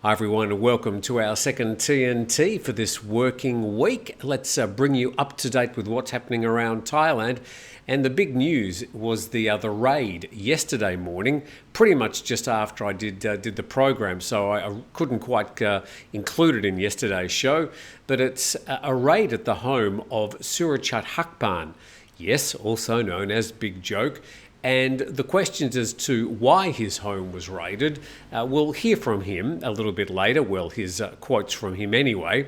Hi everyone and welcome to our second TNT for this working week. Let's bring you up to date with what's happening around Thailand. And the big news was the raid yesterday morning, pretty much just after I did the program, so I couldn't quite include it in yesterday's show. But it's a raid at the home of Surachate Hakparn, yes, also known as Big Joke. And the questions as to why his home was raided, we'll hear from him a little bit later. Well, his quotes from him anyway.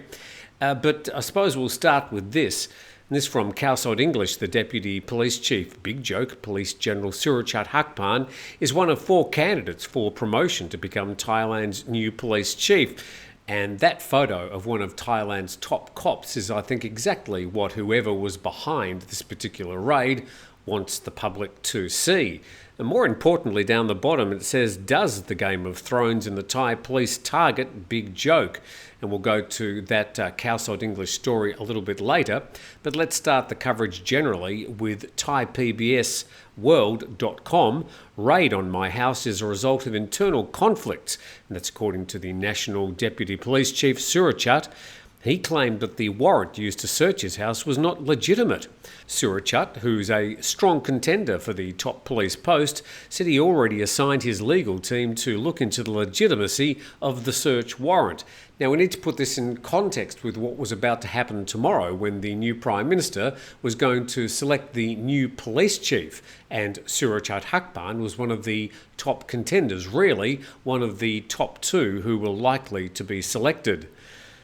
But I suppose we'll start with this. And this from Koh Larn English, the Deputy Police Chief, Big Joke, Police General Surachate Hakparn, is one of 4 candidates for promotion to become Thailand's new police chief. And that photo of one of Thailand's top cops is, I think, exactly what whoever was behind this particular raid wants the public to see. And more importantly, down the bottom it says, does the Game of Thrones in the Thai police target Big Joke? And we'll go to that Koh Larn English story a little bit later. But let's start the coverage generally with ThaiPBSWorld.com. Raid on my house is a result of internal conflicts. And that's according to the National Deputy Police Chief Surachate. He claimed that the warrant used to search his house was not legitimate. Surachate, who's a strong contender for the top police post, said he already assigned his legal team to look into the legitimacy of the search warrant. Now, we need to put this in context with what was about to happen tomorrow when the new Prime Minister was going to select the new police chief. And Surachate Hakparn was one of the top contenders, really one of the top 2 who were likely to be selected.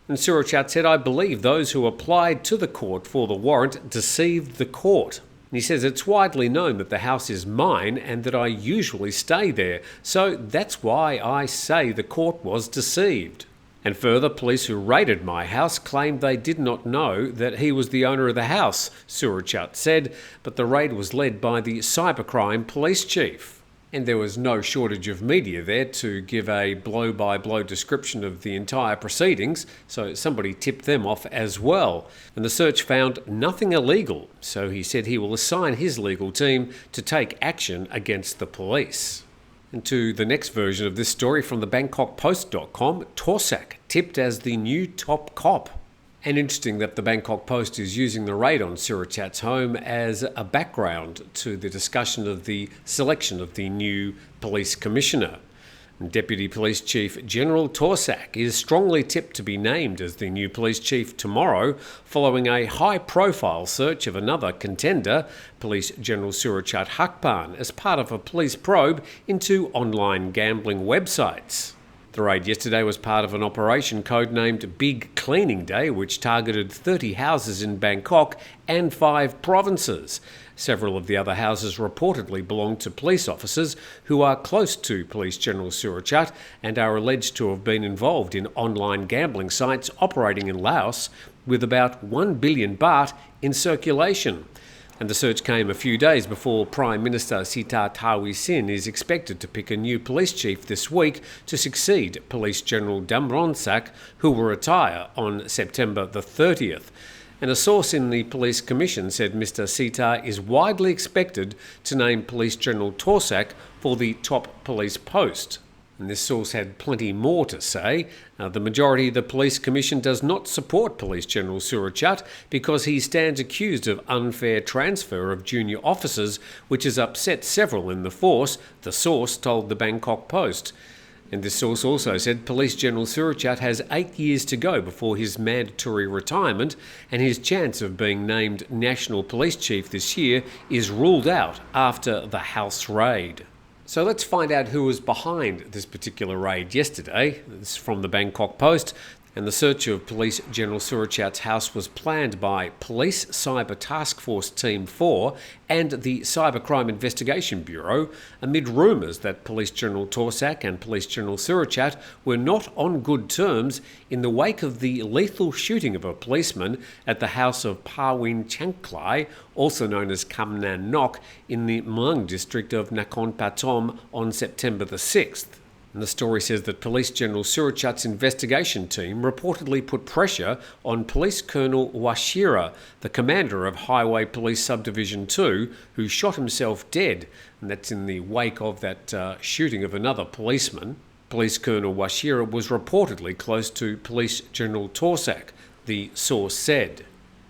And Surachate said, I believe those who applied to the court for the warrant deceived the court. And he says, it's widely known that the house is mine and that I usually stay there. So that's why I say the court was deceived. And further, police who raided my house claimed they did not know that he was the owner of the house, Surachate said, but the raid was led by the cybercrime police chief. And there was no shortage of media there to give a blow-by-blow description of the entire proceedings, so somebody tipped them off as well. And the search found nothing illegal, so he said he will assign his legal team to take action against the police. And to the next version of this story from the BangkokPost.com, Torsak tipped as the new top cop. And interesting that the Bangkok Post is using the raid on Surachate's home as a background to the discussion of the selection of the new police commissioner. And Deputy Police Chief General Torsak is strongly tipped to be named as the new police chief tomorrow, following a high-profile search of another contender, Police General Surachate Hakparn, as part of a police probe into online gambling websites. The raid yesterday was part of an operation codenamed Big Cleaning Day, which targeted 30 houses in Bangkok and 5 provinces. Several of the other houses reportedly belong to police officers who are close to Police General Surachate and are alleged to have been involved in online gambling sites operating in Laos with about 1 billion baht in circulation. And the search came a few days before Prime Minister Sept is expected to pick a new police chief this week to succeed Police General Damronsak, who will retire on September the 30th. And a source in the Police Commission said Mr. Sept is widely expected to name Police General Torsak for the top police post. And this source had plenty more to say. The majority of the Police Commission does not support Police General Surachate because he stands accused of unfair transfer of junior officers, which has upset several in the force, the source told the Bangkok Post. And this source also said Police General Surachate has 8 years to go before his mandatory retirement, and his chance of being named National Police Chief this year is ruled out after the house raid. So let's find out who was behind this particular raid yesterday. This is from the Bangkok Post. And the search of Police General Surachate's house was planned by Police Cyber Task Force Team 4 and the Cybercrime Investigation Bureau amid rumours that Police General Torsak and Police General Surachate were not on good terms in the wake of the lethal shooting of a policeman at the house of Pawin Chanklai, also known as Kam Nan Nok, in the Muang district of Nakhon Pathom on September the 6th. And the story says that Police General Surachate's investigation team reportedly put pressure on Police Colonel Washira, the commander of Highway Police Subdivision 2, who shot himself dead. And that's in the wake of that shooting of another policeman. Police Colonel Washira was reportedly close to Police General Torsak, the source said.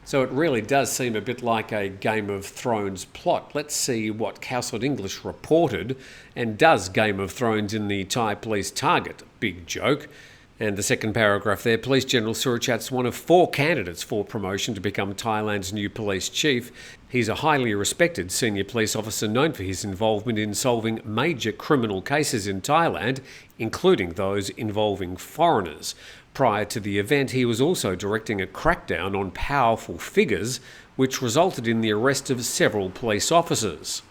So it really does seem a bit like a Game of Thrones plot. Let's see what Household English reported, and does Game of Thrones in the Thai police target? Big joke. And the second paragraph there, Police General Surachat's one of 4 candidates for promotion to become Thailand's new police chief. He's a highly respected senior police officer known for his involvement in solving major criminal cases in Thailand, including those involving foreigners. Prior to the event, he was also directing a crackdown on powerful figures, which resulted in the arrest of several police officers.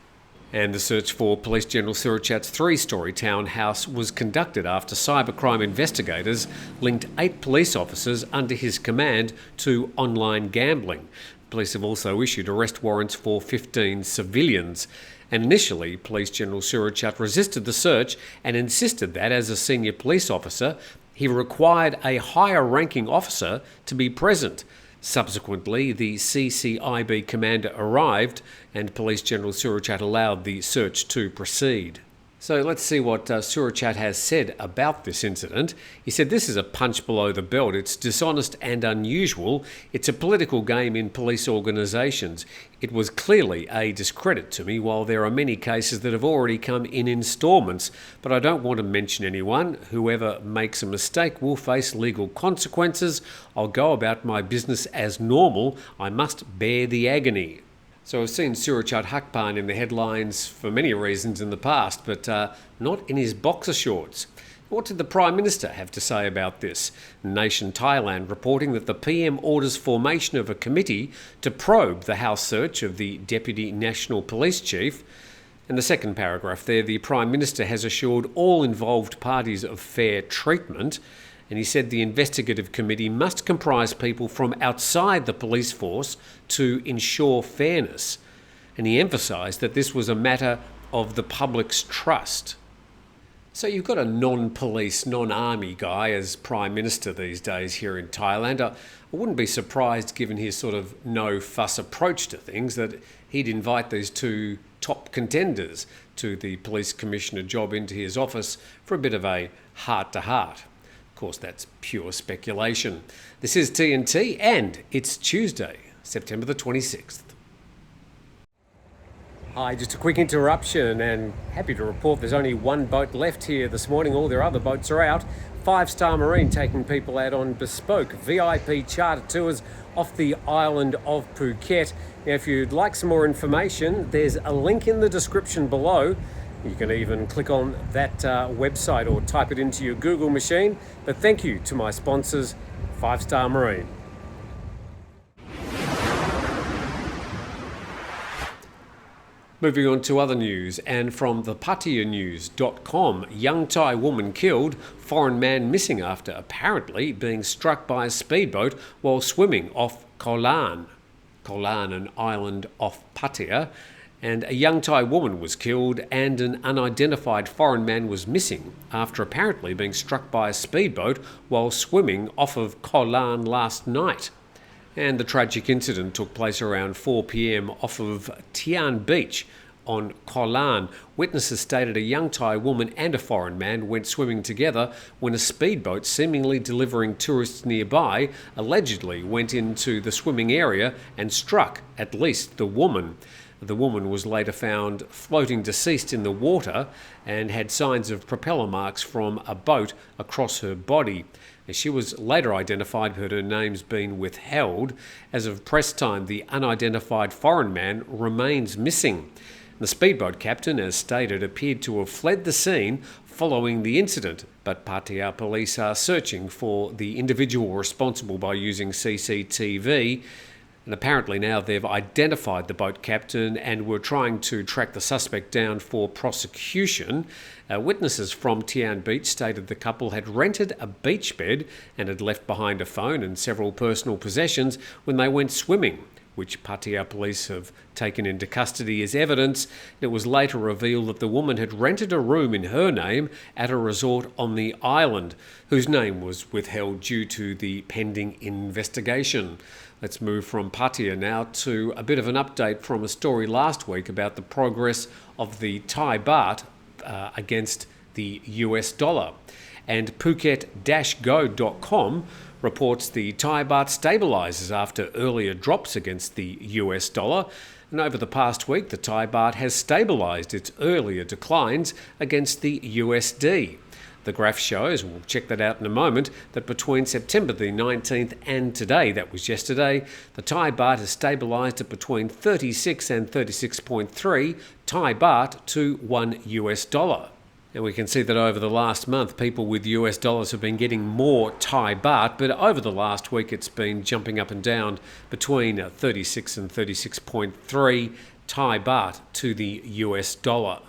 And the search for Police General Surachat's 3-storey townhouse was conducted after cybercrime investigators linked 8 police officers under his command to online gambling. Police have also issued arrest warrants for 15 civilians. And initially, Police General Surachat resisted the search and insisted that, as a senior police officer, he required a higher-ranking officer to be present. Subsequently, the CCIB commander arrived and Police General Surachat allowed the search to proceed. So let's see what Surachat has said about this incident. He said, "This is a punch below the belt. It's dishonest and unusual. It's a political game in police organisations. It was clearly a discredit to me, while there are many cases that have already come in instalments. But I don't want to mention anyone. Whoever makes a mistake will face legal consequences. I'll go about my business as normal. I must bear the agony." So I've seen Surachate Hakparn in the headlines for many reasons in the past, but not in his boxer shorts. What did the Prime Minister have to say about this? Nation Thailand reporting that the PM orders formation of a committee to probe the house search of the Deputy National Police Chief. In the second paragraph there, the Prime Minister has assured all involved parties of fair treatment. And he said the investigative committee must comprise people from outside the police force to ensure fairness. And he emphasised that this was a matter of the public's trust. So you've got a non-police, non-army guy as Prime Minister these days here in Thailand. I wouldn't be surprised, given his sort of no-fuss approach to things, that he'd invite these 2 top contenders to the police commissioner job into his office for a bit of a heart-to-heart. Of course, that's pure speculation. This is TNT, and it's Tuesday, September the 26th. Hi, just a quick interruption, and happy to report there's only 1 boat left here this morning. All their other boats are out. 5-Star Marine taking people out on bespoke VIP charter tours off the island of Phuket. Now, if you'd like some more information, there's a link in the description below. You can even click on that website or type it into your Google machine. But thank you to my sponsors, 5-Star Marine. Moving on to other news, and from the PattayaNews.com, young Thai woman killed, foreign man missing after apparently being struck by a speedboat while swimming off Koh Larn. Koh Larn, an island off Pattaya. And a young Thai woman was killed and an unidentified foreign man was missing after apparently being struck by a speedboat while swimming off of Koh Larn last night. And the tragic incident took place around 4 p.m. off of Tian Beach on Koh Larn. Witnesses stated a young Thai woman and a foreign man went swimming together when a speedboat seemingly delivering tourists nearby allegedly went into the swimming area and struck at least the woman. The woman was later found floating deceased in the water and had signs of propeller marks from a boat across her body. She was later identified, but her name's been withheld. As of press time, the unidentified foreign man remains missing. The speedboat captain, as stated, appeared to have fled the scene following the incident, but Pattaya police are searching for the individual responsible by using CCTV. And apparently now they've identified the boat captain and were trying to track the suspect down for prosecution. Witnesses from Tian Beach stated the couple had rented a beach bed and had left behind a phone and several personal possessions when they went swimming, which Pattaya police have taken into custody as evidence. It was later revealed that the woman had rented a room in her name at a resort on the island, whose name was withheld due to the pending investigation. Let's move from Pattaya now to a bit of an update from a story last week about the progress of the Thai baht against the the US dollar. And Phuket-Go.com reports the Thai baht stabilises after earlier drops against the US dollar. And over the past week, the Thai baht has stabilised its earlier declines against the USD. The graph shows, we'll check that out in a moment, that between September the 19th and today, that was yesterday, the Thai baht has stabilised at between 36 and 36.3 Thai baht to $1 US. And we can see that over the last month, people with US dollars have been getting more Thai baht, but over the last week it's been jumping up and down between 36 and 36.3 Thai baht to the US dollar.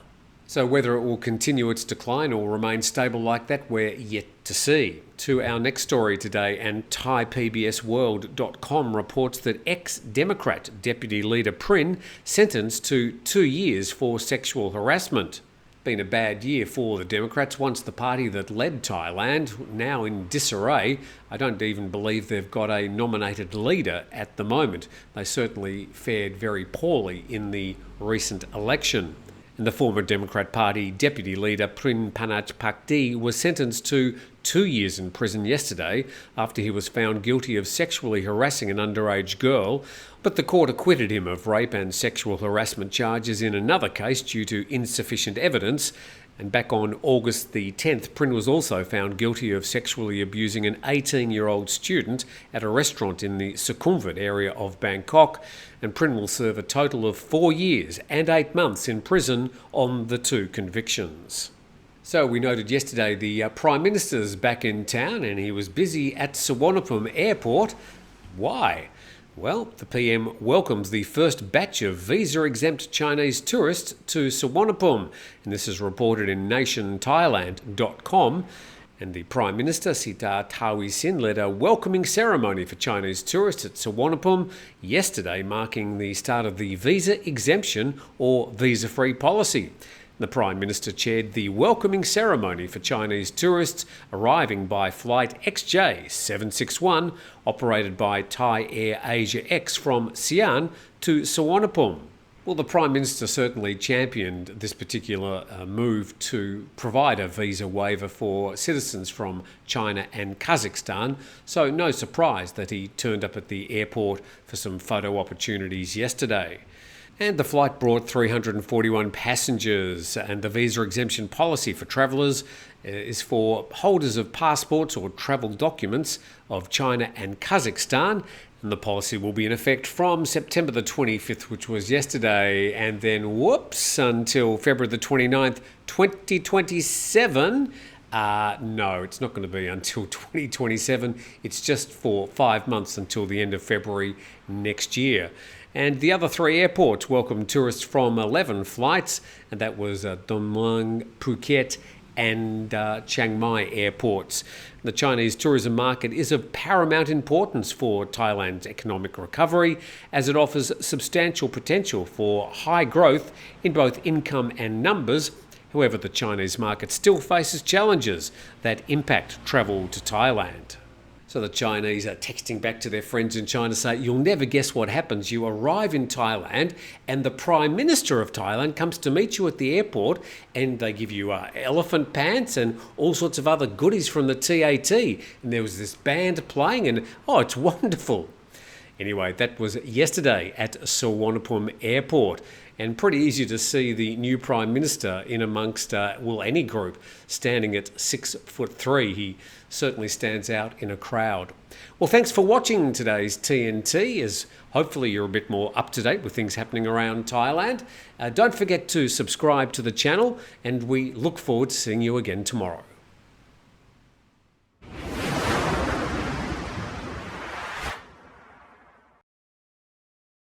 So whether it will continue its decline or remain stable like that, we're yet to see. To our next story today, and ThaiPBSWorld.com reports that ex-Democrat Deputy Leader Prin sentenced to 2 years for sexual harassment. Been a bad year for the Democrats, once the party that led Thailand, now in disarray. I don't even believe they've got a nominated leader at the moment. They certainly fared very poorly in the recent election. And the former Democrat Party deputy leader Prin Panachpakdi was sentenced to 2 years in prison yesterday after he was found guilty of sexually harassing an underage girl, but the court acquitted him of rape and sexual harassment charges in another case due to insufficient evidence. And back on August the 10th, Prin was also found guilty of sexually abusing an 18-year-old student at a restaurant in the Sukhumvit area of Bangkok. And Prin will serve a total of 4 years and 8 months in prison on the two convictions. So we noted yesterday the Prime Minister's back in town and he was busy at Suvarnabhumi Airport. Why? Well, the PM welcomes the first batch of visa-exempt Chinese tourists to Suvarnabhumi, and this is reported in nationthailand.com. And the Prime Minister, Sita Thavisin, led a welcoming ceremony for Chinese tourists at Suvarnabhumi yesterday, marking the start of the visa exemption or visa-free policy. The Prime Minister chaired the welcoming ceremony for Chinese tourists arriving by flight XJ761, operated by Thai Air Asia X from Xi'an to Suvarnabhumi. Well, the Prime Minister certainly championed this particular move to provide a visa waiver for citizens from China and Kazakhstan, so no surprise that he turned up at the airport for some photo opportunities yesterday. And the flight brought 341 passengers, and the visa exemption policy for travellers is for holders of passports or travel documents of China and Kazakhstan. And the policy will be in effect from September the 25th, which was yesterday, and then until February the 29th, 2027. No, it's not going to be until 2027. It's just for 5 months until the end of February next year. And the other three airports welcomed tourists from 11 flights, and that was Don Mueang, Phuket and Chiang Mai airports. The Chinese tourism market is of paramount importance for Thailand's economic recovery, as it offers substantial potential for high growth in both income and numbers. However, the Chinese market still faces challenges that impact travel to Thailand. So the Chinese are texting back to their friends in China saying, you'll never guess what happens. You arrive in Thailand and the Prime Minister of Thailand comes to meet you at the airport, and they give you elephant pants and all sorts of other goodies from the TAT. And there was this band playing and, it's wonderful. Anyway, that was yesterday at Suvarnabhumi Airport. And pretty easy to see the new Prime Minister in amongst, any group, standing at 6'3". He certainly stands out in a crowd. Well, thanks for watching today's TNT, as hopefully you're a bit more up to date with things happening around Thailand. Don't forget to subscribe to the channel, and we look forward to seeing you again tomorrow.